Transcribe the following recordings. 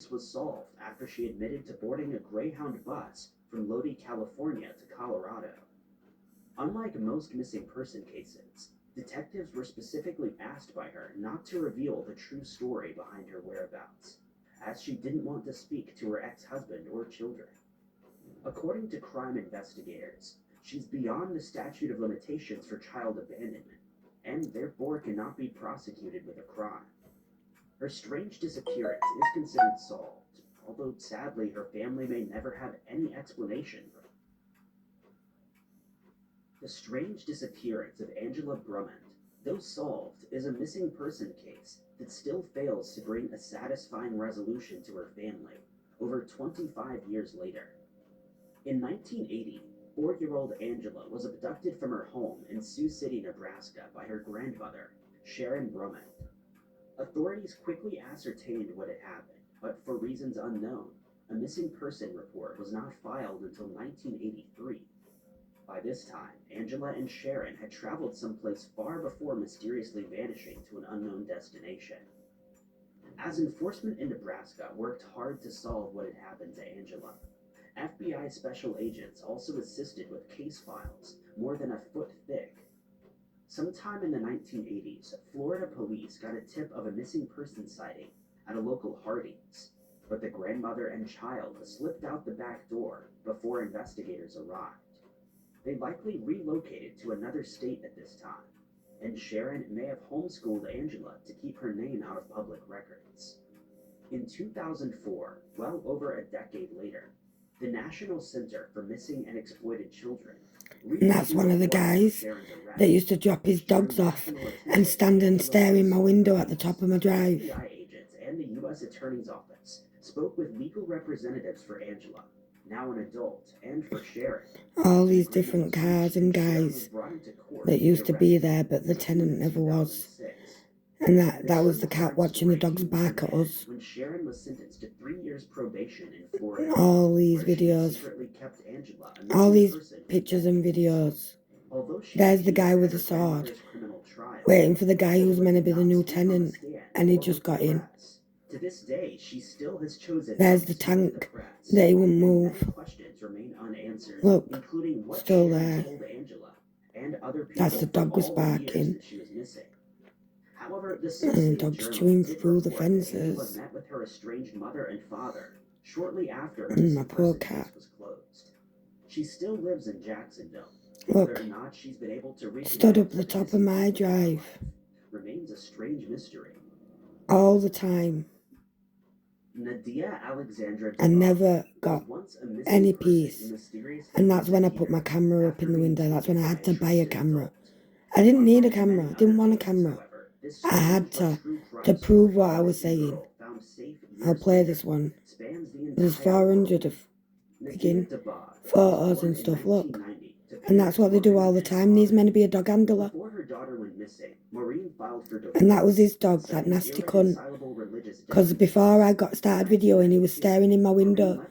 Was solved after she admitted to boarding a Greyhound bus from Lodi, California to Colorado. Unlike most missing person cases, detectives were specifically asked by her not to reveal the true story behind her whereabouts, as she didn't want to speak to her ex-husband or children. According to crime investigators, she's beyond the statute of limitations for child abandonment, and therefore cannot be prosecuted with a crime. Her strange disappearance is considered solved, although sadly her family may never have any explanation for it. The strange disappearance of Angela Brummond, though solved, is a missing person case that still fails to bring a satisfying resolution to her family over 25 years later. In 1980, 4-year-old Angela was abducted from her home in Sioux City, Nebraska by her grandmother, Sharon Brummond. Authorities quickly ascertained what had happened, but for reasons unknown, a missing person report was not filed until 1983. By this time, Angela and Sharon had traveled someplace far before mysteriously vanishing to an unknown destination. As enforcement in Nebraska worked hard to solve what had happened to Angela, FBI special agents also assisted with case files more than a foot thick. Sometime in the 1980s, Florida police got a tip of a missing person sighting at a local Hardee's, but the grandmother and child slipped out the back door before investigators arrived. They likely relocated to another state at this time, and Sharon may have homeschooled Angela to keep her name out of public records. In 2004, well over a decade later, the National Center for Missing and Exploited Children. And that's one of the guys that used to drop his dogs off and stand and stare in my window at the top of my drive. FBI agents and the U.S. Attorney's Office spoke with legal representatives for Angela, now an adult, and for Sharon. All these different cars and guys that used to be there, but the tenant never was. And that was the cat watching the dogs bark at us. When Sharon was sentenced to 3 years probation in Florida, all these videos, all these pictures and videos. There's the guy with the sword, waiting for the guy who's meant to be the new tenant, and he just got in. To this day, she still has chosen. There's the tank that he wouldn't move. Look, still there. That's the dog was barking. However, the and the dog's chewing through the fences. Met with her estranged mother and father shortly after and my poor cat was closed. She still lives in Jacksonville. Look, Whether or not she's been able to stood up the top of my drive remains a strange mystery. All the time. Nadia Alexandra I never got any peace. And that's when I put my camera up in the window. That's when I had to buy a camera. I didn't need a camera. I didn't want a camera. I had to prove what I was saying. I'll play this one. There's 400 of freaking photos and stuff, look. And that's what they do all the time. He's meant to be a dog handler. And that was his dog, that nasty cunt. Because before I got started videoing, he was staring in my window,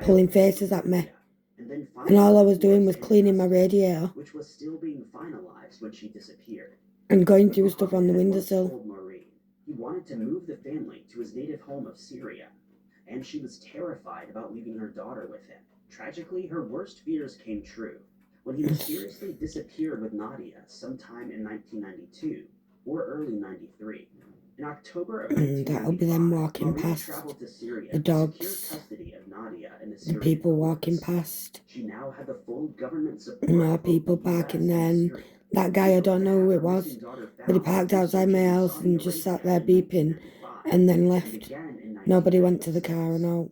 pulling faces at me. And all I was doing was cleaning my radiator. Which was still being finalized when she disappeared. And going through stuff on the windowsill. He wanted to move the family to his native home of Syria, and she was terrified about leaving her daughter with him. Tragically, her worst fears came true when he mysteriously disappeared with Nadia sometime in 1992 or early 93. In October of that'll be them walking past the dogs, the people walking past, she now had the full government support. More people barking then. That guy, I don't know who it was, but he parked outside my house and just sat there beeping and then left. Nobody went to the car and all.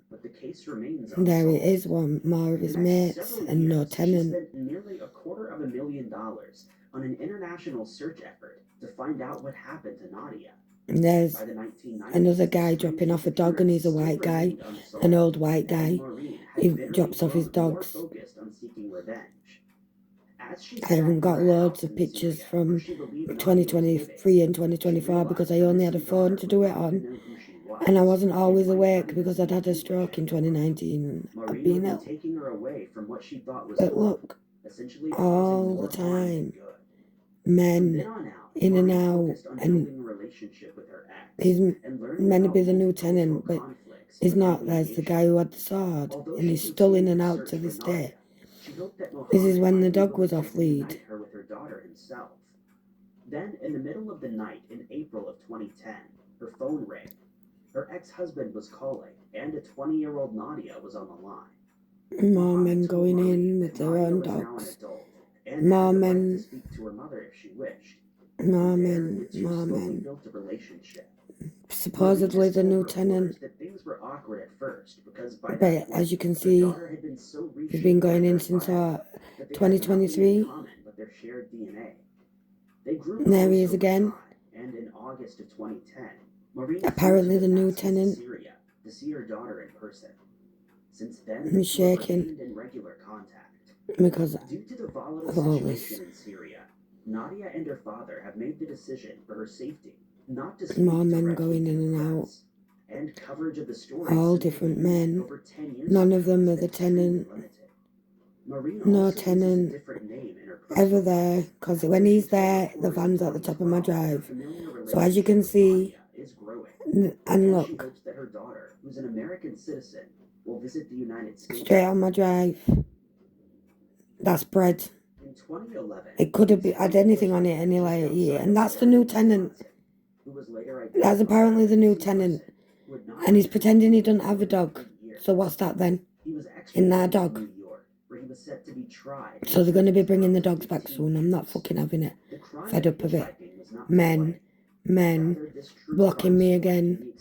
And there it is, one more of his mates and no tenant. Spent nearly $250,000 on an international search effort to find out what happened to Nadia. And there's another guy dropping off a dog, and he's a white guy, an old white guy. He drops off his dogs. I haven't got loads of pictures from 2023 and 2024 because I only had a phone to do it on. And I wasn't always awake because I'd had a stroke in 2019 and I've been ill. But look, all the time, men in and out, and he's meant to be the new tenant, but He's not. There's the guy who had the sword, and he's still in and out to this day. This is when the dog was off lead. Her with her daughter himself. Then, in the middle of the night in April of 2010, her phone rang. Her ex-husband was calling, and a 20-year-old Nadia was on the line. More men going in with their own dogs. More men. Speak to her mother if she wished. More men. More men. Supposedly the new tenant. But as you can see, he's been going in since 2023. There he is again. And in August of 2010, apparently the new tenant. Syria to see her daughter in person. Since then, he's shaking in regular contact. Because Due to the volatile of all this. situation in Syria, Nadia and her father have made the decision for her safety not to More men going in and out. And coverage of the story all different men. None of them are the tenant. No tenant ever there, because when he's there, the van's at the top of my drive. So as you can see, and look, who's an American citizen, will visit the United States. Straight on my drive. That's bread. In 2011, it could have had anything on it any like yeah, and that's the new tenant. That's apparently the new tenant. And he's pretending he doesn't have a dog. So what's that then? In their dog. So they're going to be bringing the dogs back soon. I'm not fucking having it. Fed up of it. Men, blocking me again.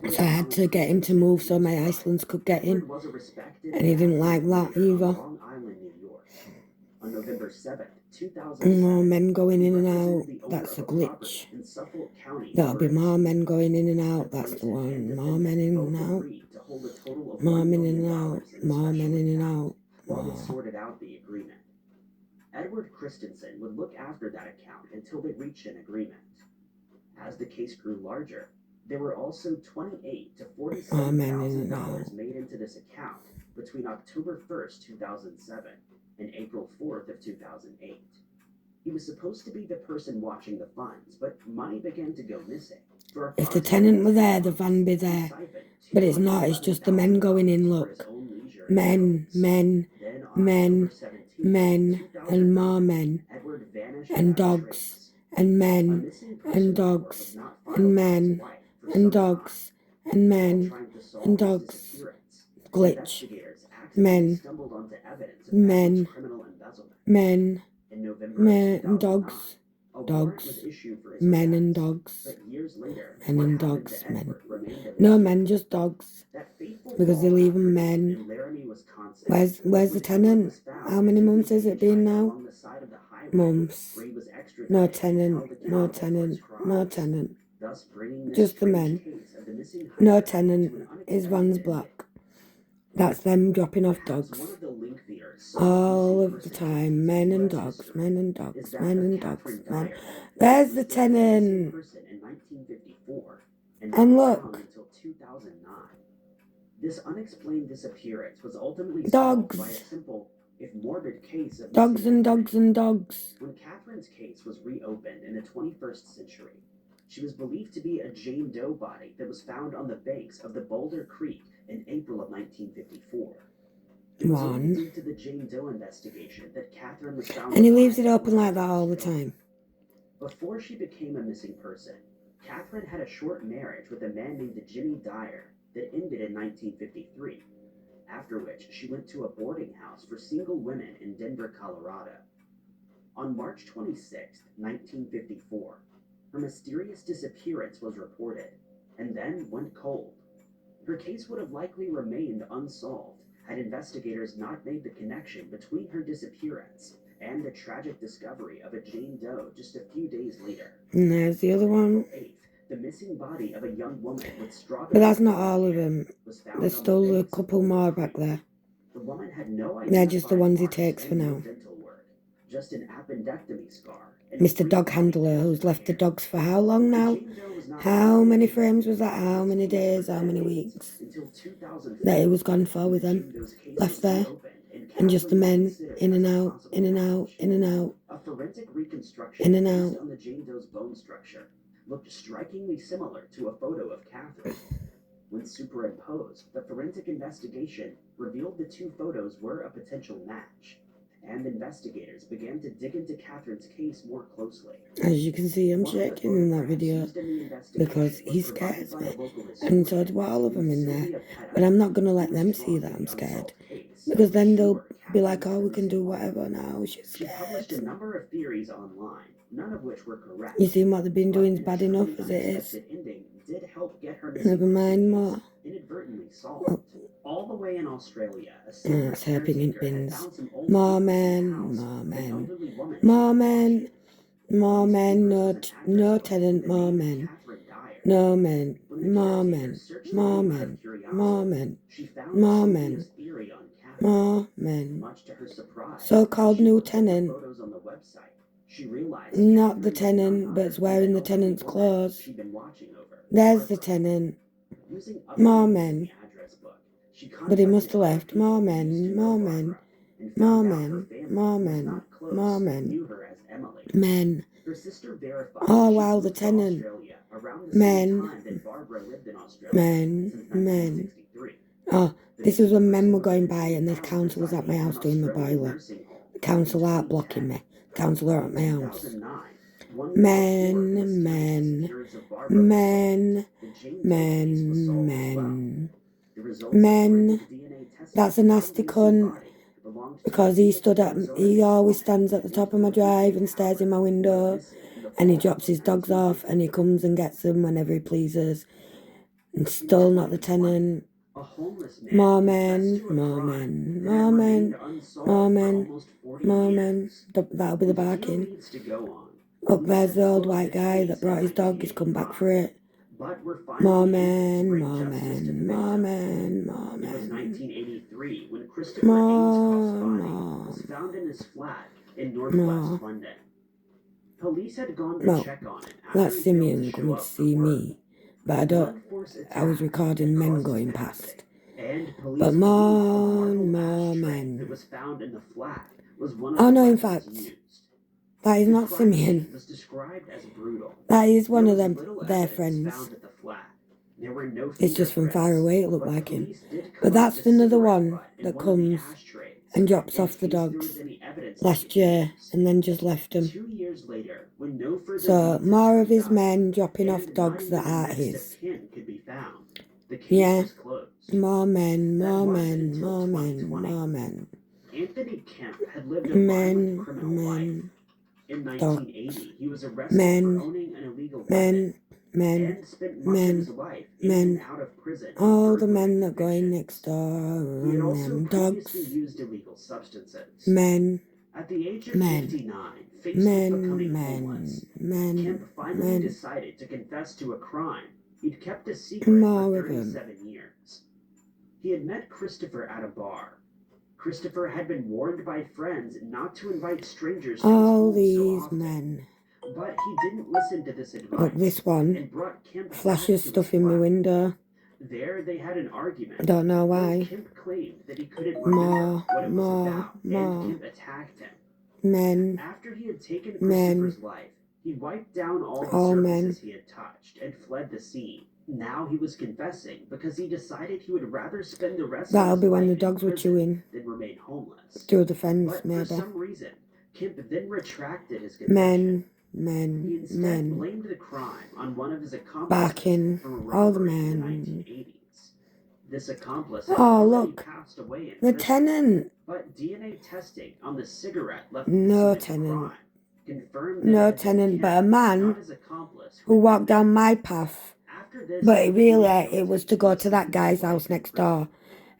So I had to get him to move so my Icelands could get in. And he didn't like that either. On November 7th, 2007, more men going in and out. That's a glitch. There'll be more men going in and out. That's the one. More men in and out. More men in and out. More men in and out. While they sorted out the agreement, Edward Christensen would look after that account until they reached an agreement. As the case grew larger, there were also $28,000 to $47,000 made into this account between October 1st, 2007 and April 4th of 2008. He was supposed to be the person watching the funds, but money began to go missing. If the tenant were there, the van would be there. But it's not, it's just the men going in, look. Men, and more men. And dogs, and men, and dogs, and men, and dogs, and men, and dogs. Glitch. Men, and dogs, men and dogs, men and dogs, men. No men, just dogs, because they leave them men. Where's the tenant? How many months has it been now? Months. No tenant, no tenant, no tenant. Just the men. No tenant. His van's black. That's them dropping off dogs. All of the time. Men and dogs, men and dogs, men and dogs, men. There's the tenant. And look. This unexplained disappearance was ultimately dogs. By a simple, if morbid case of dogs and dogs and dogs. When Catherine's case was reopened in the 21st century, she was believed to be a Jane Doe body that was found on the banks of the Boulder Creek in April of 1954. It was only due to the Jane Doe investigation that Catherine was found. And he leaves it open like that all the time. Before she became a missing person, Catherine had a short marriage with a man named Jimmy Dyer that ended in 1953, after which she went to a boarding house for single women in Denver, Colorado. On March 26, 1954, her mysterious disappearance was reported, and then went cold. Her case would have likely remained unsolved had investigators not made the connection between her disappearance and the tragic discovery of a Jane Doe just a few days later. And there's the other one. The missing body of a young woman with strawberry. But that's not all of them. There's still a couple more back there. The woman had no idea. They're just the ones he takes for now. Just an appendectomy scar. Mr. Dog Handler, who's left the dogs for how long now? How many frames was that? How many days? How many weeks? That he was gone for with them. Left there. And just the men, in and out, in and out, in and out. A forensic reconstruction in and out. on the Jane Doe's bone structure looked strikingly similar to a photo of Catherine. When superimposed, the forensic investigation revealed the two photos were a potential match, and investigators began to dig into Catherine's case more closely. As you can see, I'm One of the shaking in that photographs video used in the investigation because he was provided scares by a me. local And so historian do all of them named in there. Sylvia Petta, But I'm not going to who let was them drawn see to that the I'm scared. unsolved case Because and then was they'll sure be Catherine like, was oh, the we can missing do one. whatever now. She's She published a scared. number of theories online, none of which were correct. You see what they've been But doing is an bad truly enough as it is. unexpected ending did help get her missing Never person mind case more. inadvertently solved. Oh, All the way in Australia, a senior it's helping in caretaker had bins. found some old More papers in the men, house more of an men. elderly woman More she'd been men, watching. more These men, papers no, was an address no book tenant, with the more name men. Catherine Dyer. No men, When the more caretaker men, searched the more name out men, of curiosity, more men, she found more Sylvia's men, theory on Catherine. more men. Much to her surprise, when So-called she new looked at the tenant. photos on the website, she realized Not the Catherine was none tenant, but other it's than the wearing the elderly tenant's woman clothes. she'd been watching over, There's the Barbara. tenant. Using More other names in men. the address book, she But he must contacted have other left. people More who used to men, know more men, Barbara and more found out her men, family more was men, not close more and men, knew her as Emily. men. Her sister verified Oh, she wow, the moved to tenant. Australia around the same Men, time that Barbara lived in Australia men, since men. 1963. Oh, The this was when missing men person were was going by eventually and the found council was at my residing in an house doing the Australian boiler. nursing home The in council are 2010. blocking me. The council are at my In house. 2009, 1 year before the Men, mysterious men, disappearance of Barbara was solved, men, the Jane Doe case was men, solved as well. men, The results of men. forensic DNA testing That's a found nasty the missing cunt. body belonged to Because he Felix stood at, Arizona he always woman stands at the named top of my Dorothy drive J. and stares in my Howard, who went window. missing in the And he fall drops of his dogs off and he 1953. comes and gets them whenever he pleases. And In still not the 2020, tenant. a homeless More man confessed men, to a more crime men, that more had men, remained more unsolved for men, almost 40 more men. years. That'll be the With few barking. leads to go on, Look, police there's had the old closed white the guy case that in brought his dog. He's come back for 1985, it. but were More finally able to men, bring more justice to the men, more victim. men, more It was men. 1983 when Christopher Ainscott's body More, was found in his flat in northwest more. London. Police had gone to Well, check on him after that's he failed to Simeon show coming to up for see work. me. But I don't, Blunt force I was attack recording that men caused his going passing, past. and police But believe a more marble ashtray that men. was found in the flat was one of Oh the no, in weapons fact, used. that is The not crime Simeon. scene was described as brutal. That is one There of was them, little their evidence friends. found at the flat. There were no It's just from far fingerprints, away it looked but like him. police did But come up that's with a another cigarette one butt in that one of the comes ashtrays and drops in off the case there was dogs any evidence they last could year use. and then just left them. 2 years later, when no further So leads had more of turned his up, men dropping off and not dogs even that the aren't next his. of kin could be found, the case Yeah, was closed. more men, That more was men, until more men, 2020. more men. Anthony Kemp had lived a violent Men, criminal life. men, In dog, 1980, he was arrested for men, owning an illegal weapon men, men, and spent much of his men, life in men. and out of prison on All the burglary men that go in next convictions. door He had and also them previously dogs. used illegal substances. Men, At the age of men, 59, faced with men, becoming men, homeless, men, Kemp finally men. decided to confess to a crime he'd kept a secret More for of them. 37 years. He had met Christopher at a bar. Christopher had been warned by friends not to invite strangers to his All home so these often, men. but he didn't listen to this Look, advice this one and brought Kemp back flashes to his stuff in my flat. window. There they had an argument I don't know where why. Kemp claimed that he couldn't remember what it was about, and more. Kemp attacked him. Men, After he had taken men, Christopher's life, he wiped down all the all men. surfaces he had touched and fled the scene. Now he was confessing because he decided he would rather spend the rest of That'll his be when life the in dogs were prison chewing. than remain homeless. Two of the friends, But for maybe. some reason, Kemp then retracted his Men, confession. He men, instead men. blamed the crime on one of his accomplices Barking. from a All the robbery in the men. 1980s. This accomplice had Oh, already look. passed away in The prison, tenant. but DNA testing on the cigarette left No at the scene of the tenant. crime confirmed that it No had been tenant, but a Kemp, man not his accomplice, who who had walked done down it. my path. After this, But he really, pleaded it was guilty to go to spending that his guy's life house in next prison. door.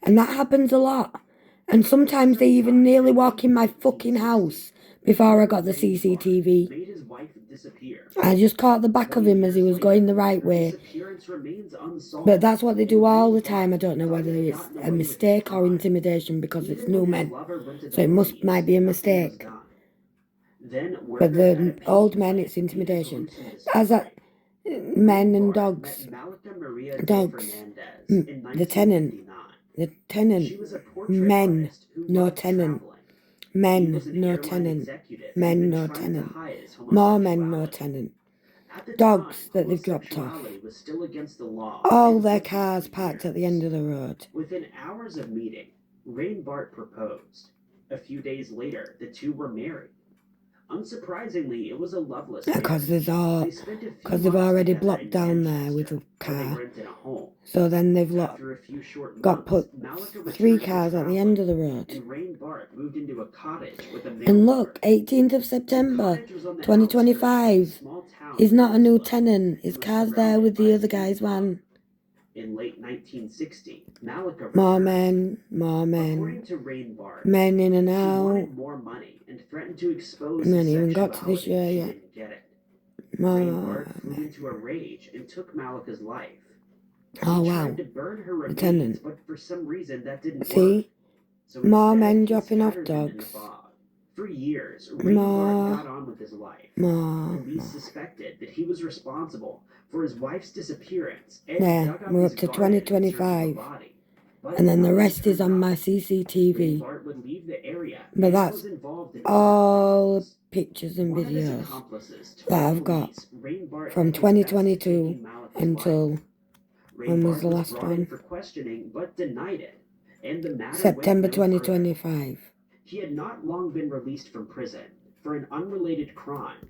And that happens a lot. And sometimes they even nearly walk in my fucking house before I got the CCTV. Made his wife disappear. I just caught the back of 20 him as he years was going later, the right her way. disappearance remains unsolved, But that's what they and do all many the time. I don't know thought whether he had it's gotten a away with his mistake or crime, intimidation because it's even new when his men. lover went to the So it might police be a after he was mistake. gone. Then But workers at a the painting old men, plant it's needed to intimidation. loosen the As that string. men and Greenbart dogs. met Malika Maria de Dogs. Fernandez Mm, in the tenant. 1959. The tenant. She was a portrait Men. artist who No loved tenant. traveling. He Men. was an No airline tenant. executive who'd Men. been No trying to tenant. hide his More men. No homosexuality. tenant. At the dogs time, that they've dropped off. homosexuality was still against the law. All and their for cars 50 parked at the end of the road. Within hours of meeting, Rain Bart proposed. A few days later, the two were married. Unsurprisingly, it was a loveless Because marriage. they've Months already together blocked in down there with a Manchester, where they car. rented a home. So then they've After a few short got months, put Malika 3 returned to cars at the traveling, end of the road. and Rain Bart moved into a cottage with a And mail look, 18th of The September cottage was on the outskirts of a 2025. small town He's not a new peninsula tenant. His and was car's there surrounded with by the a other huge guy's lawn. van. In late 1960, Malika More returned. men. According to Rain Bart, Men in and she out. wanted more money and threatened to expose We his haven't even got to this sexuality year if she yet. didn't get it. More Rain Bart flew men. into a rage and took Malika's life. Oh He wow. tried to burn her The remains, tenant. but for some reason that didn't work. See? So More instead, men he dropping off scattered them in the dogs. fog. For years, Rain Bart got on with his life. Police suspected that he was responsible for his wife's disappearance and There, dug up we're his up to garden in search of a 2025. body. But And then the nothing rest is turned on my up. Rain CCTV. Bart would leave the area But and that's was involved in all other crimes. pictures and One of his videos accomplices that told I've got police Rain Bart from had confessed to 2022 taking Malika's life. until, Rain when was Bart the was last brought in one? for questioning but denied it, and the matter September went no further. 2025. He had not long been released from prison for an unrelated crime